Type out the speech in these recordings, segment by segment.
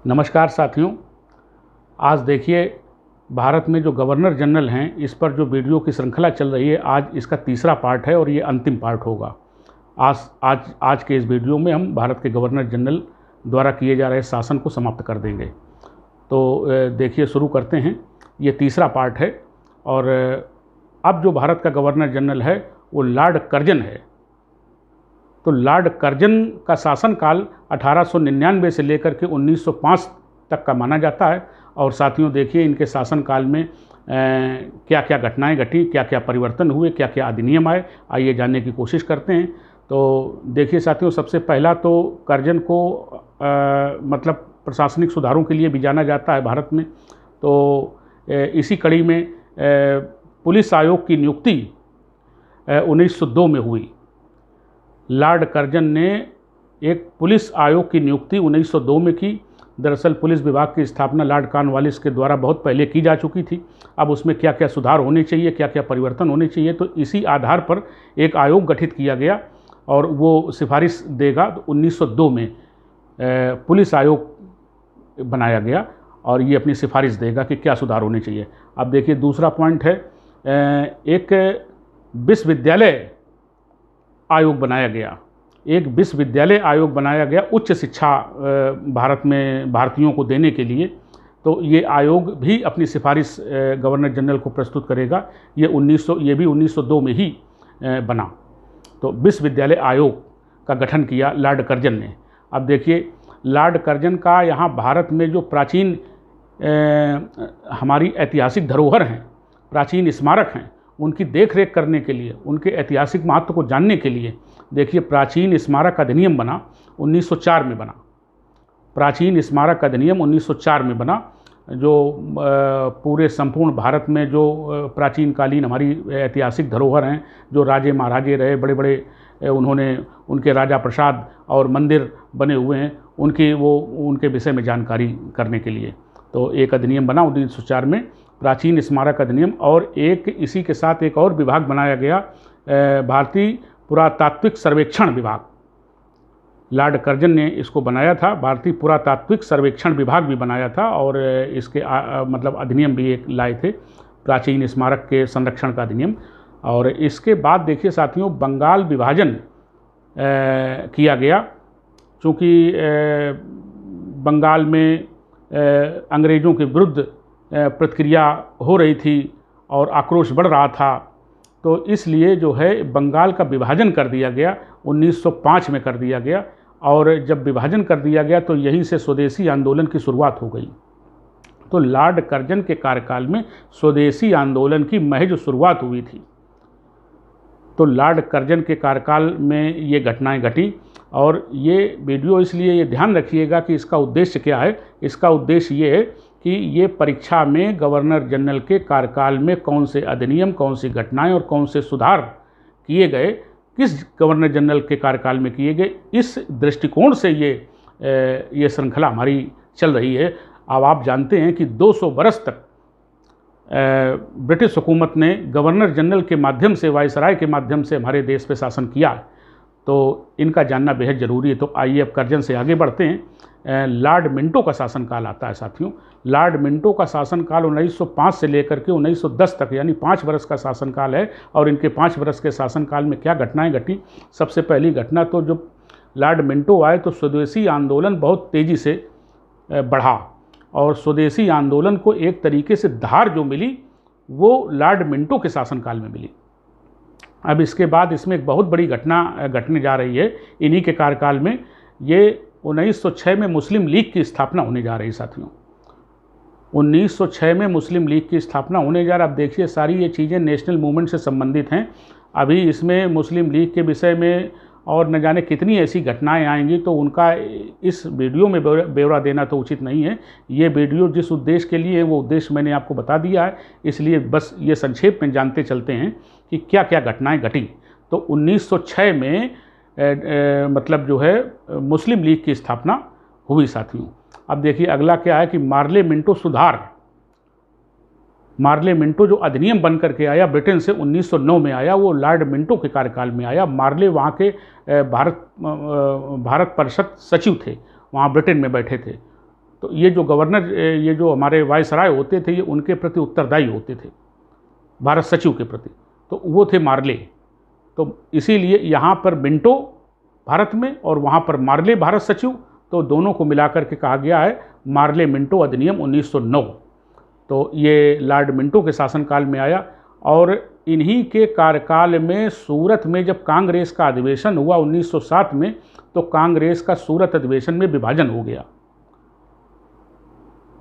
नमस्कार साथियों। आज देखिए, भारत में जो गवर्नर जनरल हैं, इस पर जो वीडियो की श्रृंखला चल रही है, आज इसका तीसरा पार्ट है और ये अंतिम पार्ट होगा। आज के इस वीडियो में हम भारत के गवर्नर जनरल द्वारा किए जा रहे शासन को समाप्त कर देंगे। तो देखिए, शुरू करते हैं। ये तीसरा पार्ट है और अब जो भारत का गवर्नर जनरल है वो लॉर्ड कर्जन है। तो लॉर्ड कर्जन का शासनकाल 1899 से लेकर के 1905 तक का माना जाता है। और साथियों देखिए, इनके शासनकाल में क्या क्या घटनाएं घटी, क्या क्या परिवर्तन हुए, क्या क्या अधिनियम आए, आइए जानने की कोशिश करते हैं। तो देखिए साथियों, सबसे पहला तो कर्जन को मतलब प्रशासनिक सुधारों के लिए भी जाना जाता है भारत में। तो इसी कड़ी में पुलिस आयोग की नियुक्ति 1902 में हुई। लॉर्ड कर्जन ने एक पुलिस आयोग की नियुक्ति 1902 में की। दरअसल पुलिस विभाग की स्थापना लॉर्ड कॉर्नवालिस के द्वारा बहुत पहले की जा चुकी थी। अब उसमें क्या क्या सुधार होने चाहिए, क्या क्या परिवर्तन होने चाहिए, तो इसी आधार पर एक आयोग गठित किया गया और वो सिफारिश देगा। तो 1902 में पुलिस आयोग बनाया गया और ये अपनी सिफारिश देगा कि क्या सुधार होने चाहिए। अब देखिए, दूसरा पॉइंट है, एक विश्वविद्यालय आयोग बनाया गया। एक विश्वविद्यालय आयोग बनाया गया उच्च शिक्षा भारत में भारतीयों को देने के लिए। तो ये आयोग भी अपनी सिफारिश गवर्नर जनरल को प्रस्तुत करेगा। ये भी 1902 में ही बना। तो विश्वविद्यालय आयोग का गठन किया लॉर्ड कर्जन ने। अब देखिए, लॉर्ड कर्जन का यहाँ भारत में जो प्राचीन हमारी ऐतिहासिक धरोहर हैं, प्राचीन स्मारक हैं, उनकी देखरेख करने के लिए, उनके ऐतिहासिक महत्व को जानने के लिए देखिए, प्राचीन स्मारक अधिनियम बना 1904 में बना। प्राचीन स्मारक अधिनियम 1904 में बना, जो पूरे संपूर्ण भारत में जो प्राचीन कालीन हमारी ऐतिहासिक धरोहर हैं, जो राजे महाराजे रहे, बड़े बड़े उनके राजा प्रसाद और मंदिर बने हुए हैं, उनके विषय में जानकारी करने के लिए तो एक अधिनियम बना 1904 में, प्राचीन स्मारक अधिनियम। और एक इसी के साथ एक और विभाग बनाया गया, भारतीय पुरातात्विक सर्वेक्षण विभाग। लॉर्ड कर्जन ने इसको बनाया था, भारतीय पुरातात्विक सर्वेक्षण विभाग भी बनाया था। और इसके मतलब अधिनियम भी एक लाए थे, प्राचीन स्मारक के संरक्षण का अधिनियम। और इसके बाद देखिए साथियों, बंगाल विभाजन किया क्योंकि चूँकि बंगाल में अंग्रेज़ों के विरुद्ध प्रतिक्रिया हो रही थी और आक्रोश बढ़ रहा था, तो इसलिए जो है बंगाल का विभाजन कर दिया गया, 1905 में कर दिया गया। और जब विभाजन कर दिया गया तो यहीं से स्वदेशी आंदोलन की शुरुआत हो गई। तो लॉर्ड कर्जन के कार्यकाल में स्वदेशी आंदोलन की महज शुरुआत हुई थी। तो लॉर्ड कर्जन के कार्यकाल में ये घटनाएं घटी। और ये वीडियो इसलिए ये ध्यान रखिएगा कि इसका उद्देश्य क्या है। इसका उद्देश्य ये है कि ये परीक्षा में गवर्नर जनरल के कार्यकाल में कौन से अधिनियम, कौन सी घटनाएं और कौन से सुधार किए गए, किस गवर्नर जनरल के कार्यकाल में किए गए, इस दृष्टिकोण से ये श्रृंखला हमारी चल रही है। अब आप जानते हैं कि 200 बरस तक ब्रिटिश हुकूमत ने गवर्नर जनरल के माध्यम से, वायसराय के माध्यम से हमारे देश पे शासन किया। तो इनका जानना बेहद ज़रूरी है। तो आइए अब कर्जन से आगे बढ़ते हैं। लॉर्ड मिंटो का शासनकाल आता है साथियों। लॉर्ड मिंटो का शासनकाल 1905 से लेकर के 1910 तक, यानी 5 वर्ष का शासनकाल है। और इनके 5 वर्ष के शासनकाल में क्या घटनाएं घटी। सबसे पहली घटना तो जब लॉर्ड मिंटो आए तो स्वदेशी आंदोलन बहुत तेज़ी से बढ़ा। और स्वदेशी आंदोलन को एक तरीके से धार जो मिली वो लॉर्ड मिंटो के शासनकाल में मिली। अब इसके बाद इसमें एक बहुत बड़ी घटना घटने जा रही है इन्हीं के कार्यकाल में। ये 1906 में मुस्लिम लीग की स्थापना होने जा रही है साथियों। 1906 में मुस्लिम लीग की स्थापना होने जा रहा। अब देखिए, सारी ये चीज़ें नेशनल मूवमेंट से संबंधित हैं। अभी इसमें मुस्लिम लीग के विषय में और न जाने कितनी ऐसी घटनाएं आएंगी, तो उनका इस वीडियो में ब्यौरा देना तो उचित नहीं है। ये वीडियो जिस उद्देश्य के लिए है वो उद्देश्य मैंने आपको बता दिया है, इसलिए बस ये संक्षेप में जानते चलते हैं कि क्या क्या घटनाएं घटी। तो 1906 में मतलब जो है मुस्लिम लीग की स्थापना हुई साथियों। अब देखिए अगला क्या है कि मार्ले मिंटो सुधार। मार्ले मिंटो जो अधिनियम बन करके आया ब्रिटेन से 1909 में आया, वो लॉर्ड मिंटो के कार्यकाल में आया। मार्ले वहाँ के भारत परिषद सचिव थे, वहाँ ब्रिटेन में बैठे थे। तो ये जो गवर्नर, ये जो हमारे वायसराय होते थे, ये उनके प्रति उत्तरदायी होते थे, भारत सचिव के प्रति, तो वो थे मार्ले। तो इसीलिए यहाँ पर मिंटो भारत में और वहाँ पर मार्ले भारत सचिव, तो दोनों को मिलाकर के कहा गया है मार्ले मिंटो अधिनियम 1909। तो ये लॉर्ड मिंटो के शासनकाल में आया और इन्हीं के कार्यकाल में सूरत में जब कांग्रेस का अधिवेशन हुआ 1907 में, तो कांग्रेस का सूरत अधिवेशन में विभाजन हो गया,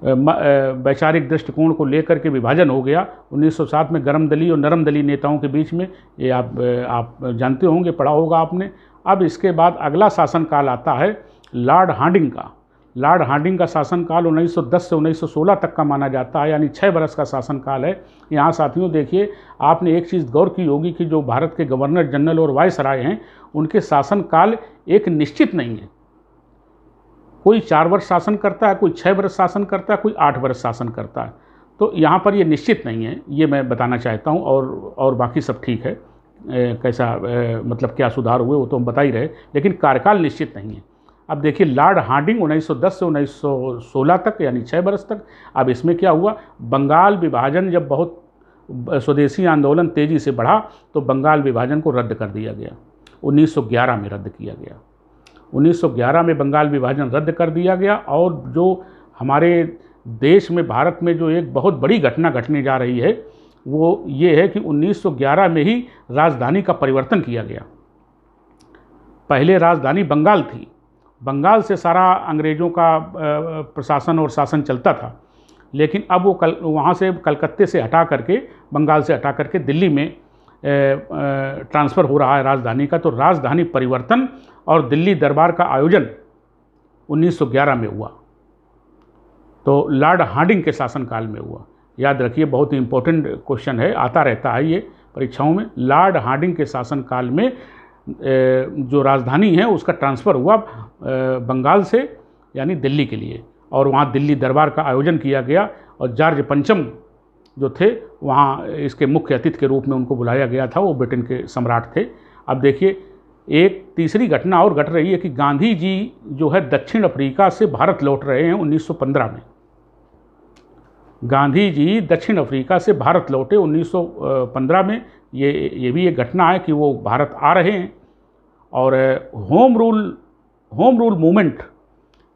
वैचारिक दृष्टिकोण को लेकर के विभाजन हो गया 1907 में गर्म दली और नरम दली नेताओं के बीच में। ये आप जानते होंगे, पढ़ा होगा आपने। अब इसके बाद अगला शासनकाल आता है लॉर्ड हार्डिंग का। लॉर्ड हार्डिंग का शासनकाल 1910 से 1916 तक का माना जाता है, यानी 6 बरस का शासनकाल है। यहाँ साथियों देखिए, आपने एक चीज़ गौर की होगी कि जो भारत के गवर्नर जनरल और वायसराय हैं, उनके शासनकाल एक निश्चित नहीं है। कोई 4 वर्ष शासन करता है, कोई 6 वर्ष शासन करता है, कोई 8 वर्ष शासन करता है। तो यहाँ पर ये निश्चित नहीं है, ये मैं बताना चाहता हूँ। और बाकी सब ठीक है, कैसा मतलब क्या सुधार हुए वो तो हम बता ही रहे, लेकिन कार्यकाल निश्चित नहीं है। अब देखिए, लॉर्ड हार्डिंग 1910 से 1916 तक, यानी 6 बरस तक। अब इसमें क्या हुआ, बंगाल विभाजन जब बहुत स्वदेशी आंदोलन तेज़ी से बढ़ा, तो बंगाल विभाजन को रद्द कर दिया गया। 1911 में रद्द किया गया। 1911 में बंगाल विभाजन रद्द कर दिया गया। और जो हमारे देश में, भारत में जो एक बहुत बड़ी घटना घटने जा रही है, वो ये है कि 1911 में ही राजधानी का परिवर्तन किया गया। पहले राजधानी बंगाल थी, बंगाल से सारा अंग्रेज़ों का प्रशासन और शासन चलता था, लेकिन अब वो वहाँ से कलकत्ते से हटा करके, बंगाल से हटा करके दिल्ली में ट्रांसफ़र हो रहा है राजधानी का। तो राजधानी परिवर्तन और दिल्ली दरबार का आयोजन 1911 में हुआ, तो लॉर्ड हार्डिंग के शासनकाल में हुआ। याद रखिए, बहुत ही इम्पोर्टेंट क्वेश्चन है, आता रहता है ये परीक्षाओं में। लॉर्ड हार्डिंग के शासनकाल में जो राजधानी है उसका ट्रांसफ़र हुआ बंगाल से, यानी दिल्ली के लिए, और वहाँ दिल्ली दरबार का आयोजन किया गया। और जॉर्ज पंचम जो थे, वहाँ इसके मुख्य अतिथि के रूप में उनको बुलाया गया था, वो ब्रिटेन के सम्राट थे। अब देखिए, एक तीसरी घटना और घट रही है कि गांधी जी जो है दक्षिण अफ्रीका से भारत लौट रहे हैं 1915 में। गांधी जी दक्षिण अफ्रीका से भारत लौटे 1915 में। ये भी एक घटना है कि वो भारत आ रहे हैं। और home rule movement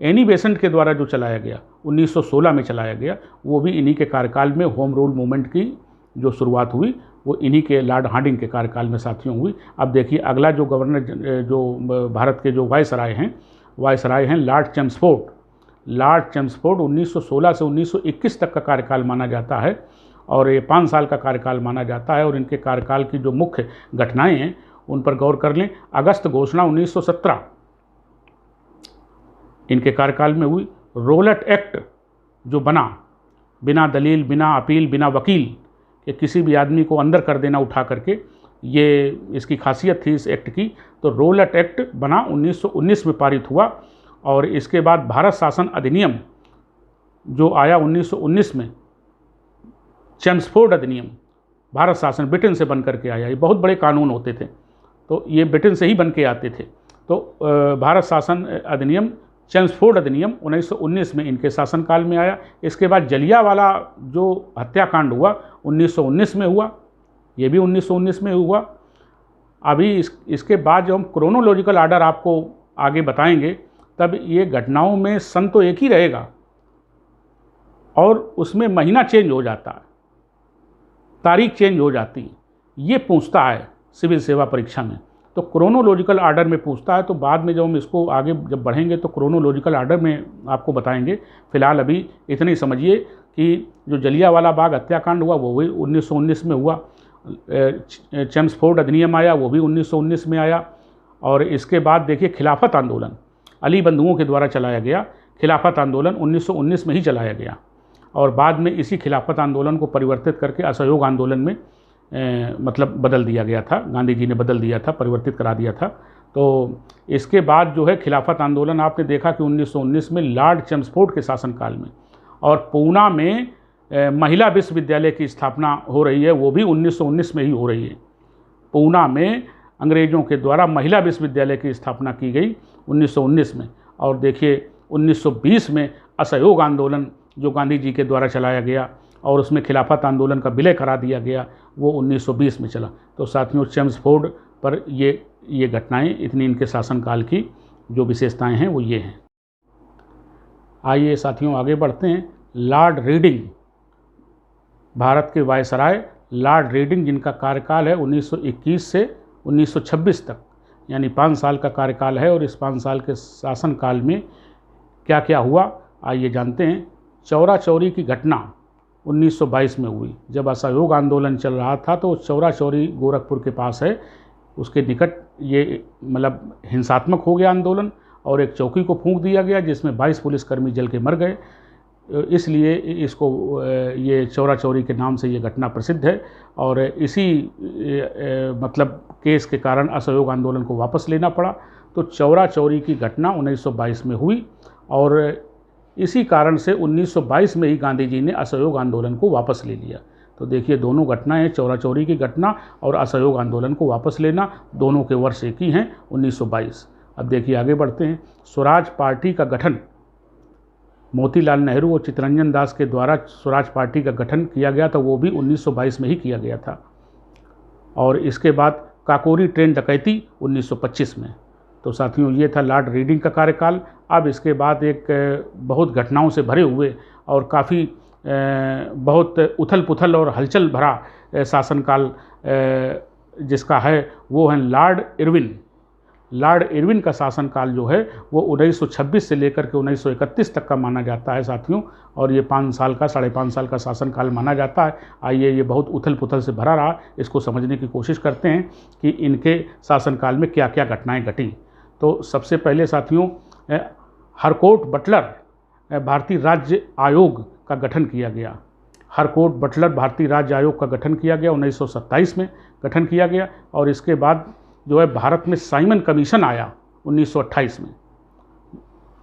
Annie Besant के द्वारा जो चलाया गया 1916 में चलाया गया, वो भी इन्हीं के कार्यकाल में होम रूल मूवमेंट की जो शुरुआत हुई, वो इन्हीं के लॉर्ड हार्डिंग के कार्यकाल में साथियों हुई। अब देखिए, अगला जो गवर्नर, जो भारत के जो वायसराय हैं लॉर्ड चेम्सफोर्ड। लॉर्ड चेम्सफोर्ड 1916 से 1921 तक का कार्यकाल माना जाता है, और ये 5 साल का कार्यकाल माना जाता है। और इनके कार्यकाल की जो मुख्य घटनाएं हैं उन पर गौर कर लें। अगस्त घोषणा 1917 इनके कार्यकाल में हुई। रोलट एक्ट जो बना, बिना दलील, बिना अपील, बिना वकील के किसी भी आदमी को अंदर कर देना उठा करके, ये इसकी खासियत थी इस एक्ट की। तो रोलट एक्ट बना, 1919 में पारित हुआ। और इसके बाद भारत शासन अधिनियम जो आया 1919 में, चेम्सफोर्ड अधिनियम, भारत शासन ब्रिटेन से बन करके आया। ये बहुत बड़े कानून होते थे, तो ये ब्रिटेन से ही बन के आते थे। तो भारत शासन अधिनियम, चेम्सफोर्ड अधिनियम 1919 में इनके शासनकाल में आया। इसके बाद जलियांवाला जो हत्याकांड हुआ 1919 में हुआ, ये भी 1919 में हुआ। अभी इसके बाद जो हम क्रोनोलॉजिकल आर्डर आपको आगे बताएंगे, तब ये घटनाओं में सन तो एक ही रहेगा और उसमें महीना चेंज हो जाता है, तारीख चेंज हो जाती है। ये पूछता है सिविल सेवा परीक्षा में, तो क्रोनोलॉजिकल आर्डर में पूछता है। तो बाद में जब हम इसको आगे जब बढ़ेंगे तो क्रोनोलॉजिकल आर्डर में आपको बताएंगे। फिलहाल अभी इतनी समझिए कि जो जलियांवाला बाग हत्याकांड हुआ वो भी 1919 में हुआ। चेम्सफोर्ड अधिनियम आया, वो भी 1919 में आया। और इसके बाद देखिए, खिलाफत आंदोलन अली बंधुओं के द्वारा चलाया गया। खिलाफत आंदोलन 1919 में ही चलाया गया, और बाद में इसी खिलाफत आंदोलन को परिवर्तित करके असहयोग आंदोलन में मतलब बदल दिया गया था। गांधी जी ने बदल दिया था, परिवर्तित करा दिया था। तो इसके बाद जो है खिलाफत आंदोलन आपने देखा कि 1919 में लॉर्ड चेम्सफोर्ड के शासनकाल में, और पूना में महिला विश्वविद्यालय की स्थापना हो रही है, वो भी 1919 में ही हो रही है। पूना में अंग्रेज़ों के द्वारा महिला विश्वविद्यालय की स्थापना की गई 1919 में। और देखिए 1920 में असहयोग आंदोलन जो गांधी जी के द्वारा चलाया गया और उसमें खिलाफत आंदोलन का विलय करा दिया गया, वो 1920 में चला। तो साथियों, चेम्सफोर्ड पर ये घटनाएं, इतनी इनके शासनकाल की जो विशेषताएं हैं वो ये हैं। आइए साथियों आगे बढ़ते हैं। लॉर्ड रीडिंग, भारत के वायसराय लॉर्ड रीडिंग, जिनका कार्यकाल है 1921 से 1926 तक, यानी 5 साल का कार्यकाल है। और इस 5 साल के शासनकाल में क्या क्या हुआ, आइए जानते हैं। चौरा चौरी की घटना 1922 में हुई। जब असहयोग आंदोलन चल रहा था तो चौरा चौरी गोरखपुर के पास है, उसके निकट ये मतलब हिंसात्मक हो गया आंदोलन और एक चौकी को फूंक दिया गया जिसमें 22 पुलिसकर्मी जल के मर गए। इसलिए इसको ये चौरा चौरी के नाम से ये घटना प्रसिद्ध है। और इसी मतलब केस के कारण असहयोग आंदोलन को वापस लेना पड़ा। तो चौरा चौरी की घटना 1922 में हुई और इसी कारण से 1922 में ही गांधी जी ने असहयोग आंदोलन को वापस ले लिया। तो देखिए, दोनों घटनाएं, चौरा चौरी की घटना और असहयोग आंदोलन को वापस लेना, दोनों के वर्ष एक ही हैं, 1922। अब देखिए आगे बढ़ते हैं। स्वराज पार्टी का गठन, मोतीलाल नेहरू और चित्तरंजन दास के द्वारा स्वराज पार्टी का गठन किया गया था, वो भी 1922 में ही किया गया था। और इसके बाद काकोरी ट्रेन डकैती 1925 में। तो साथियों, ये था लॉर्ड रीडिंग का कार्यकाल। अब इसके बाद एक बहुत घटनाओं से भरे हुए और काफ़ी बहुत उथल पुथल और हलचल भरा शासनकाल जिसका है वो है लॉर्ड इरविन। लॉर्ड इरविन का शासनकाल जो है वो 1926 से लेकर के 1931 तक का माना जाता है साथियों। और ये 5 साल का, 5.5 साल का शासनकाल माना जाता है। आइए, ये बहुत उथल पुथल से भरा रहा, इसको समझने की कोशिश करते हैं कि इनके शासनकाल में क्या क्या घटनाएं घटी। तो सबसे पहले साथियों, हरकोर्ट बटलर भारतीय राज्य आयोग का गठन किया गया। हरकोर्ट बटलर भारतीय राज्य आयोग का गठन किया गया, 1927 में गठन किया गया। और इसके बाद जो है भारत में साइमन कमीशन आया 1928 में।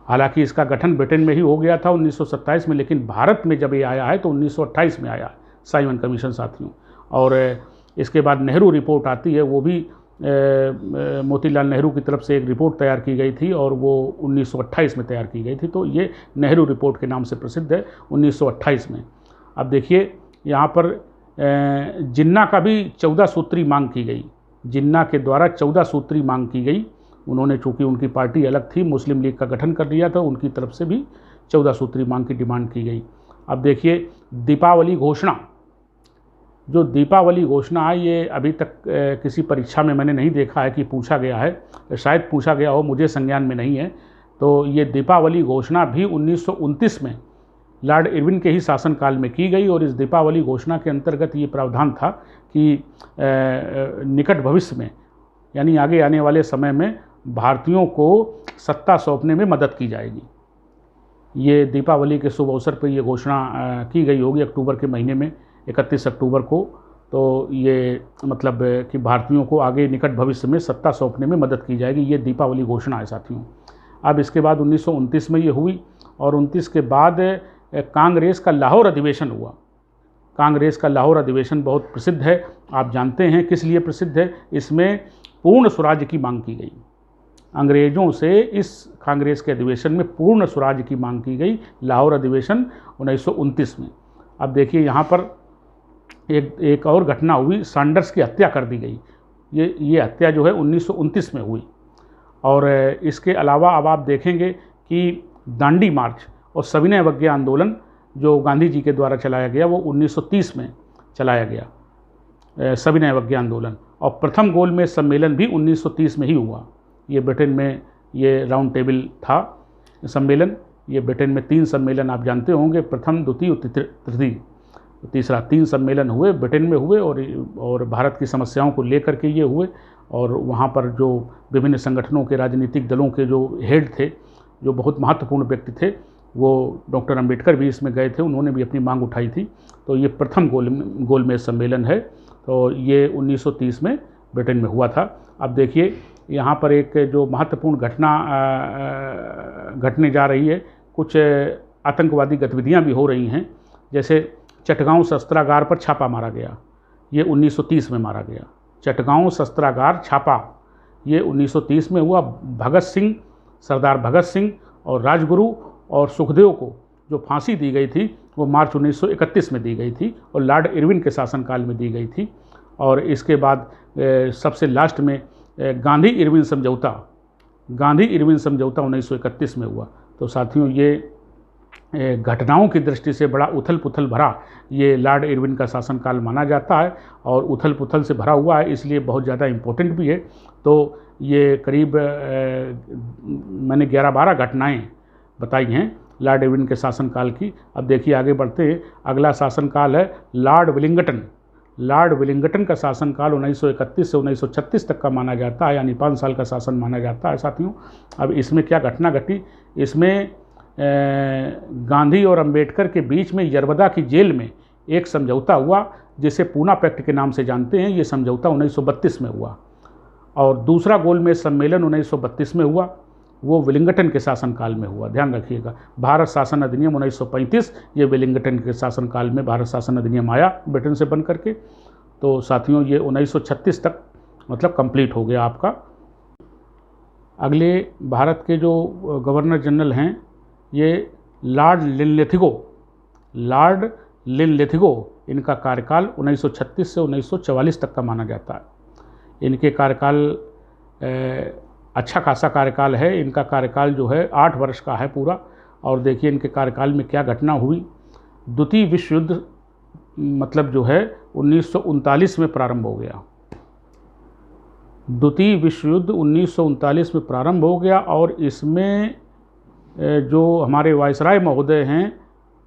हालांकि इसका गठन ब्रिटेन में ही हो गया था 1927 में, लेकिन भारत में जब ये आया है तो 1928 में आया साइमन कमीशन साथियों। और इसके बाद नेहरू रिपोर्ट आती है, वो भी मोतीलाल नेहरू की तरफ से एक रिपोर्ट तैयार की गई थी और वो 1928 में तैयार की गई थी। तो ये नेहरू रिपोर्ट के नाम से प्रसिद्ध है 1928 में। अब देखिए, यहाँ पर जिन्ना का भी 14 सूत्री मांग की गई। जिन्ना के द्वारा 14 सूत्री मांग की गई। उन्होंने, चूँकि उनकी पार्टी अलग थी, मुस्लिम लीग का गठन कर लिया था, उनकी तरफ से भी 14 सूत्री मांग की डिमांड की गई। अब देखिए, दीपावली घोषणा, जो दीपावली घोषणा है, ये अभी तक किसी परीक्षा में मैंने नहीं देखा है कि पूछा गया है, शायद पूछा गया हो, मुझे संज्ञान में नहीं है। तो ये दीपावली घोषणा भी 1929 में लॉर्ड इरविन के ही शासनकाल में की गई। और इस दीपावली घोषणा के अंतर्गत ये प्रावधान था कि निकट भविष्य में, यानी आगे आने वाले समय में, भारतीयों को सत्ता सौंपने में मदद की जाएगी। ये दीपावली के शुभ अवसर पर ये घोषणा की गई होगी अक्टूबर के महीने में, 31 अक्टूबर को। तो ये मतलब कि भारतीयों को आगे निकट भविष्य में सत्ता सौंपने में मदद की जाएगी, ये दीपावली घोषणा है साथियों। अब इसके बाद 1929 में ये हुई और 29 के बाद कांग्रेस का लाहौर अधिवेशन हुआ। कांग्रेस का लाहौर अधिवेशन बहुत प्रसिद्ध है, आप जानते हैं किस लिए प्रसिद्ध है। इसमें पूर्ण स्वराज की मांग की गई। अंग्रेज़ों से इस कांग्रेस के अधिवेशन में पूर्ण स्वराज की मांग की गई, लाहौर अधिवेशन 1929 में। अब देखिए, यहाँ पर एक और घटना हुई, सैंडर्स की हत्या कर दी गई। ये हत्या जो है 1929 में हुई। और इसके अलावा अब आप देखेंगे कि दांडी मार्च और सविनय अवज्ञा आंदोलन जो गांधी जी के द्वारा चलाया गया, वो 1930 में चलाया गया, सविनय अवज्ञा आंदोलन। और प्रथम गोलमेज सम्मेलन भी 1930 में ही हुआ। ये ब्रिटेन में ये राउंड टेबल था सम्मेलन। ये ब्रिटेन में 3 सम्मेलन आप जानते होंगे, प्रथम, द्वितीय और तृतीय, तीसरा 3 सम्मेलन हुए, ब्रिटेन में हुए और भारत की समस्याओं को लेकर के ये हुए। और वहाँ पर जो विभिन्न संगठनों के, राजनीतिक दलों के जो हेड थे, जो बहुत महत्वपूर्ण व्यक्ति थे, वो डॉक्टर अंबेडकर भी इसमें गए थे, उन्होंने भी अपनी मांग उठाई थी। तो ये प्रथम गोलमेज सम्मेलन है। तो ये 1930 में ब्रिटेन में हुआ था। अब देखिए, यहाँ पर एक जो महत्वपूर्ण घटना घटने जा रही है, कुछ आतंकवादी गतिविधियाँ भी हो रही हैं। जैसे चटगांव शस्त्रागार पर छापा मारा गया, ये 1930 में मारा गया। चटगांव शस्त्रागार छापा, ये 1930 में हुआ। भगत सिंह, सरदार भगत सिंह और राजगुरु और सुखदेव को जो फांसी दी गई थी वो मार्च 1931 में दी गई थी और लॉर्ड इरविन के शासनकाल में दी गई थी। और इसके बाद सबसे लास्ट में गांधी इरविन समझौता 1931 में हुआ। तो साथियों, ये घटनाओं की दृष्टि से बड़ा उथल पुथल भरा ये लॉर्ड इरविन का शासनकाल माना जाता है और उथल पुथल से भरा हुआ है, इसलिए बहुत ज़्यादा इम्पोर्टेंट भी है। तो ये करीब मैंने 11-12 घटनाएं बताई हैं लॉर्ड इरविन के शासनकाल की। अब देखिए आगे बढ़ते हैं। अगला शासनकाल है लॉर्ड विलिंगटन। लॉर्ड विलिंगटन का शासनकाल 1931 से 1936 तक का माना जाता है, यानी 5 साल का शासन माना जाता है साथियों। अब इसमें क्या घटना घटी, इसमें गांधी और अंबेडकर के बीच में यरबदा की जेल में एक समझौता हुआ जिसे पूना पैक्ट के नाम से जानते हैं। ये समझौता 1932 में हुआ और दूसरा गोलमेज सम्मेलन 1932 में हुआ, वो विलिंगटन के शासनकाल में हुआ। ध्यान रखिएगा, भारत शासन अधिनियम 1935, ये विलिंगटन के शासनकाल में भारत शासन अधिनियम आया ब्रिटेन से बन करके। तो साथियों, ये 1936 तक मतलब कंप्लीट हो गया आपका। अगले भारत के जो गवर्नर जनरल हैं ये लॉर्ड लिनलिथिगो, इनका कार्यकाल 1936 से 1944 तक का माना जाता है। इनके कार्यकाल अच्छा खासा कार्यकाल है। इनका कार्यकाल जो है 8 वर्ष का है पूरा। और देखिए इनके कार्यकाल में क्या घटना हुई। द्वितीय विश्व युद्ध मतलब जो है 1939 में प्रारंभ हो गया। द्वितीय विश्व युद्ध 1939 में प्रारंभ हो गया और इसमें जो हमारे वायसराय महोदय हैं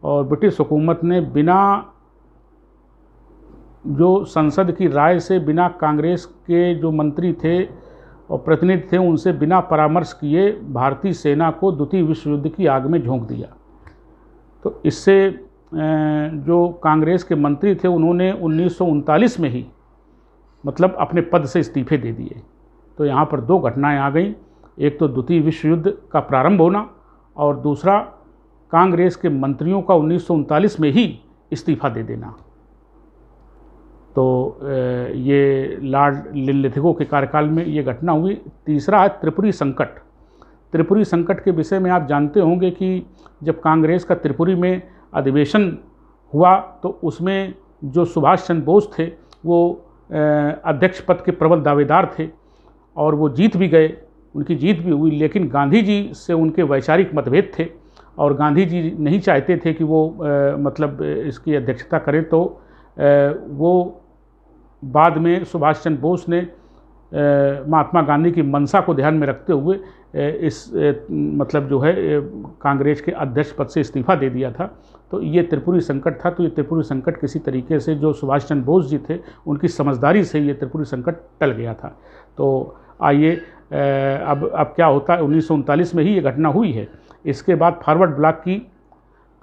और ब्रिटिश हुकूमत ने बिना जो संसद की राय से, बिना कांग्रेस के जो मंत्री थे और प्रतिनिधि थे उनसे बिना परामर्श किए भारतीय सेना को द्वितीय विश्व युद्ध की आग में झोंक दिया। तो इससे जो कांग्रेस के मंत्री थे उन्होंने 1939 में ही मतलब अपने पद से इस्तीफे दे दिए। तो यहाँ पर 2 घटनाएं आ गई, एक तो द्वितीय विश्व युद्ध का प्रारंभ होना और दूसरा कांग्रेस के मंत्रियों का 1939 में ही इस्तीफा दे देना। तो ये लॉर्ड लिनलिथिगो के कार्यकाल में ये घटना हुई। तीसरा है त्रिपुरी संकट। त्रिपुरी संकट के विषय में आप जानते होंगे कि जब कांग्रेस का त्रिपुरी में अधिवेशन हुआ तो उसमें जो सुभाष चंद्र बोस थे वो अध्यक्ष पद के प्रबल दावेदार थे और वो जीत भी गए, उनकी जीत भी हुई। लेकिन गांधी जी से उनके वैचारिक मतभेद थे और गांधी जी नहीं चाहते थे कि वो मतलब इसकी अध्यक्षता करें। तो वो बाद में सुभाष चंद्र बोस ने महात्मा गांधी की मंशा को ध्यान में रखते हुए इस मतलब जो है कांग्रेस के अध्यक्ष पद से इस्तीफा दे दिया था। तो ये त्रिपुरी संकट था। तो ये त्रिपुरी संकट किसी तरीके से जो सुभाष चंद्र बोस जी थे उनकी समझदारी से ये त्रिपुरी संकट टल गया था। तो आइए अब क्या होता है, 1939 में ही ये घटना हुई है। इसके बाद फॉरवर्ड ब्लॉक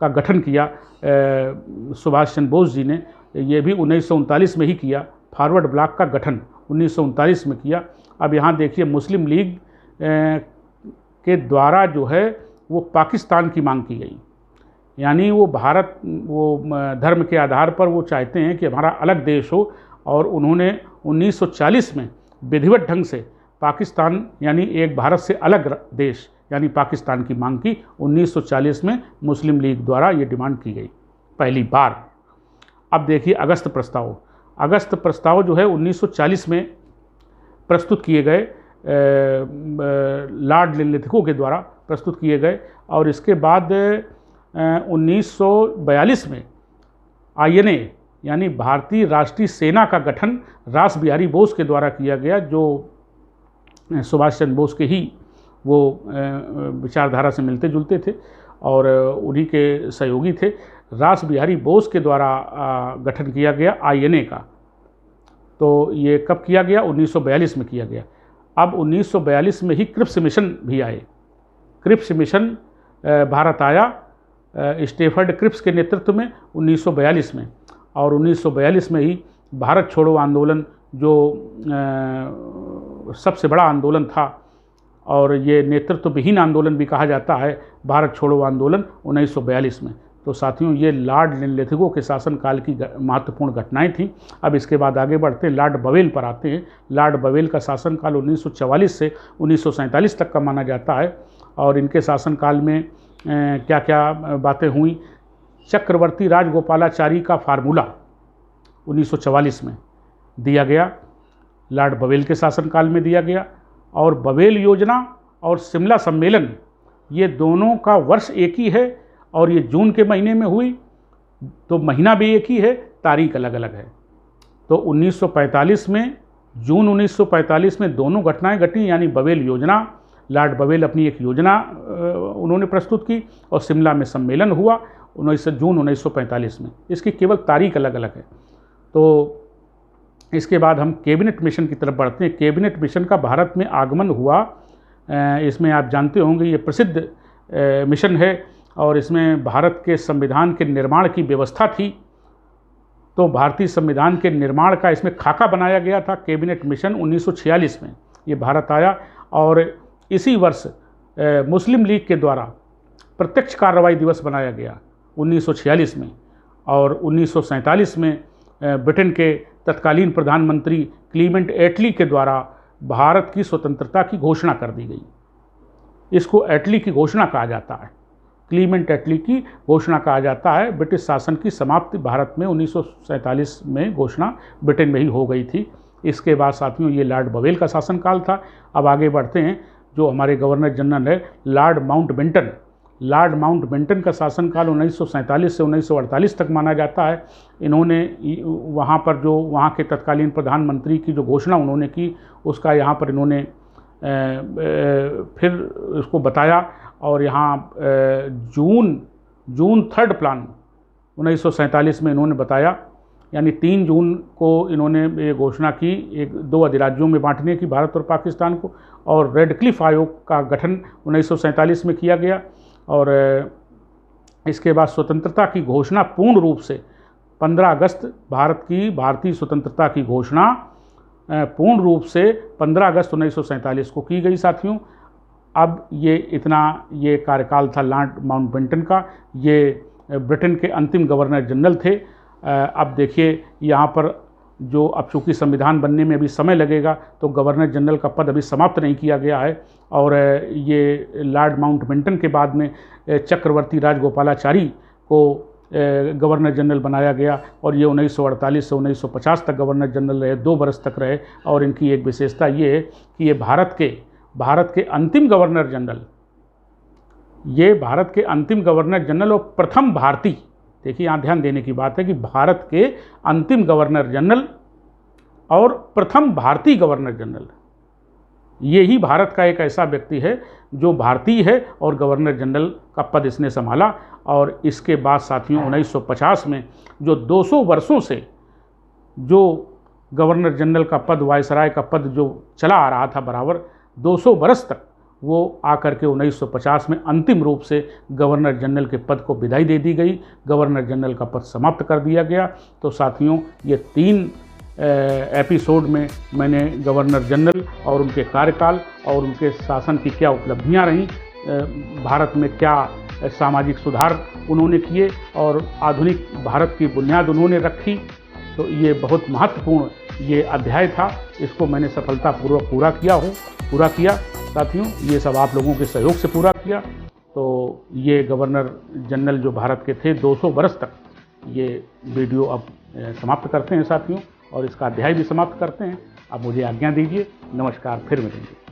का गठन किया सुभाष चंद्र बोस जी ने, ये भी 1939 में ही किया। फॉरवर्ड ब्लॉक का गठन 1939 में किया। अब यहाँ देखिए मुस्लिम लीग के द्वारा जो है वो पाकिस्तान की मांग की गई, यानी वो भारत वो धर्म के आधार पर वो चाहते हैं कि हमारा अलग देश हो। और उन्होंने 1940 में विधिवत ढंग से पाकिस्तान यानी एक भारत से अलग देश यानी पाकिस्तान की मांग की। 1940 में मुस्लिम लीग द्वारा ये डिमांड की गई पहली बार। अब देखिए अगस्त प्रस्ताव। अगस्त प्रस्ताव जो है 1940 में प्रस्तुत किए गए, लॉर्ड लिनलिथिगो के द्वारा प्रस्तुत किए गए। और इसके बाद 1942 में INA यानी भारतीय राष्ट्रीय सेना का गठन रास बिहारी बोस के द्वारा किया गया, जो सुभाष चंद्र बोस के ही वो विचारधारा से मिलते जुलते थे और उन्हीं के सहयोगी थे। रास बिहारी बोस के द्वारा गठन किया गया INA का। तो ये कब किया गया? 1942 में किया गया। अब 1942 में ही क्रिप्स मिशन भी आए। क्रिप्स मिशन भारत आया स्टेफर्ड क्रिप्स के नेतृत्व में 1942 में। और 1942 में ही भारत छोड़ो आंदोलन जो सबसे बड़ा आंदोलन था और ये नेतृत्व विहीन आंदोलन भी कहा जाता है, भारत छोड़ो आंदोलन 1942 में। तो साथियों ये लॉर्ड लिनलिथिगो के शासनकाल की महत्वपूर्ण घटनाएं थीं। अब इसके बाद आगे बढ़ते हैं, लॉर्ड बवेल पर आते हैं। लॉर्ड बवेल का शासनकाल 1944 से 1947 तक का माना जाता है और इनके शासनकाल में क्या क्या बातें हुई। चक्रवर्ती राजगोपालाचारी का फार्मूला 1944 में दिया गया, लॉर्ड बवेल के शासनकाल में दिया गया। और बवेल योजना और शिमला सम्मेलन ये दोनों का वर्ष एक ही है, और ये जून के महीने में हुई, तो महीना भी एक ही है, तारीख अलग अलग है। तो 1945 में, जून 1945 में दोनों घटनाएं घटी, यानी बवेल योजना, लॉर्ड बवेल अपनी एक योजना उन्होंने प्रस्तुत की, और शिमला में सम्मेलन हुआ जून 1945 में। इसकी केवल तारीख अलग अलग है। तो इसके बाद हम कैबिनेट मिशन की तरफ बढ़ते हैं। कैबिनेट मिशन का भारत में आगमन हुआ, इसमें आप जानते होंगे ये प्रसिद्ध मिशन है, और इसमें भारत के संविधान के निर्माण की व्यवस्था थी। तो भारतीय संविधान के निर्माण का इसमें खाका बनाया गया था। कैबिनेट मिशन 1946 में ये भारत आया, और इसी वर्ष मुस्लिम लीग के द्वारा प्रत्यक्ष कार्रवाई दिवस बनाया गया 1946 में। और 1947 में ब्रिटेन के तत्कालीन प्रधानमंत्री क्लीमेंट एटली के द्वारा भारत की स्वतंत्रता की घोषणा कर दी गई। इसको एटली की घोषणा कहा जाता है, क्लीमेंट एटली की घोषणा कहा जाता है। ब्रिटिश शासन की समाप्ति भारत में 1947 में घोषणा ब्रिटेन में ही हो गई थी। इसके बाद साथियों ये लॉर्ड बवेल का शासनकाल था। अब आगे बढ़ते हैं। जो हमारे गवर्नर जनरल है लॉर्ड माउंटबेटन, लॉर्ड माउंटबेटन का शासनकाल 1947 से 1948 तक माना जाता है। इन्होंने वहाँ पर जो वहाँ के तत्कालीन प्रधानमंत्री की जो घोषणा उन्होंने की, उसका यहाँ पर इन्होंने फिर उसको बताया, और यहाँ जून 3rd प्लान 1947 में इन्होंने बताया, यानी 3 जून को इन्होंने ये घोषणा की 2 अधिराज्यों में बांटने की, भारत और पाकिस्तान को। और रेडक्लिफ आयोग का गठन 1947 में किया गया। और इसके बाद स्वतंत्रता की घोषणा पूर्ण रूप से 15 अगस्त, भारतीय स्वतंत्रता की घोषणा पूर्ण रूप से 15 अगस्त 1947 को की गई साथियों। अब ये कार्यकाल था लॉर्ड माउंटबेटन का। ये ब्रिटेन के अंतिम गवर्नर जनरल थे। अब देखिए यहाँ पर जो, अब चूँकि संविधान बनने में अभी समय लगेगा, तो गवर्नर जनरल का पद अभी समाप्त नहीं किया गया है। और ये लॉर्ड माउंटबेटन के बाद में चक्रवर्ती राजगोपालाचारी को गवर्नर जनरल बनाया गया, और ये 1948 से 1950 तक गवर्नर जनरल रहे, 2 बरस तक रहे। और इनकी एक विशेषता ये है कि ये भारत के अंतिम गवर्नर जनरल, ये भारत के अंतिम गवर्नर जनरल और प्रथम भारतीय, देखिए यहाँ ध्यान देने की बात है कि भारत के अंतिम गवर्नर जनरल और प्रथम भारतीय गवर्नर जनरल, ये ही भारत का एक ऐसा व्यक्ति है जो भारतीय है और गवर्नर जनरल का पद इसने संभाला। और इसके बाद साथियों 1950 में जो 200 वर्षों से जो गवर्नर जनरल का पद, वायसराय का पद जो चला आ रहा था बराबर 200 बरस तक, वो आकर के 1950 में अंतिम रूप से गवर्नर जनरल के पद को विदाई दे दी गई, गवर्नर जनरल का पद समाप्त कर दिया गया। तो साथियों ये 3 एपिसोड में मैंने गवर्नर जनरल और उनके कार्यकाल और उनके शासन की क्या उपलब्धियां रहीं, भारत में क्या सामाजिक सुधार उन्होंने किए और आधुनिक भारत की बुनियाद उन्होंने रखी, तो ये बहुत महत्वपूर्ण ये अध्याय था। इसको मैंने सफलतापूर्वक पूरा किया साथियों। ये सब आप लोगों के सहयोग से पूरा किया। तो ये गवर्नर जनरल जो भारत के थे 200 बरस तक, ये वीडियो अब समाप्त करते हैं साथियों, और इसका अध्याय भी समाप्त करते हैं। अब मुझे आज्ञा दीजिए। नमस्कार, फिर मिलेंगे।